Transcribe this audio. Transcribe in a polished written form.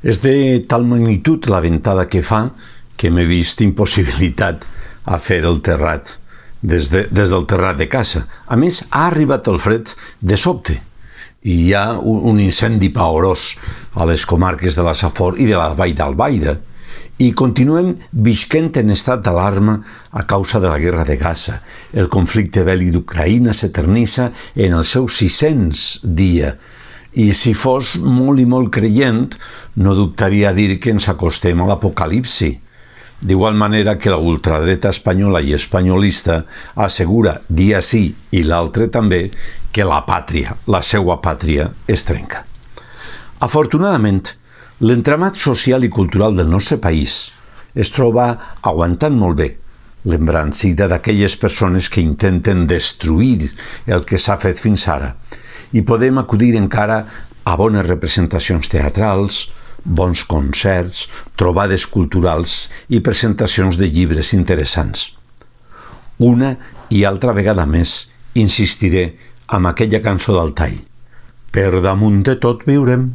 És de tal magnitud la ventada que fa que m'he vist impossibilitat a fer el terrat des del terrat de casa. A més, ha arribat el fred de sobte i hi ha un incendi paorós a les comarques de la Safor i de la Vall d'Albaida i continuem visquent en estat d'alarma a causa de la guerra de Gaza. El conflicte bèl·lic d'Ucraïna s'eternitza en el seu 600 dia i si fos molt i molt creient no dubtaria a dir que ens acostem a l'apocalipsi. D'igual manera que la ultradreta espanyola i espanyolista assegura dia sí i l'altre també que la pàtria, la seua pàtria, es trenca. Afortunadament, l'entramat social i cultural del nostre país es troba aguantant molt bé l'embrancida d'aquelles persones que intenten destruir el que s'ha fet fins ara i podem acudir encara a bones representacions teatrals, bons concerts, trobades culturals i presentacions de llibres interessants. Una i altra vegada més insistiré amb aquella cançó del Tall. Per damunt de tot viurem.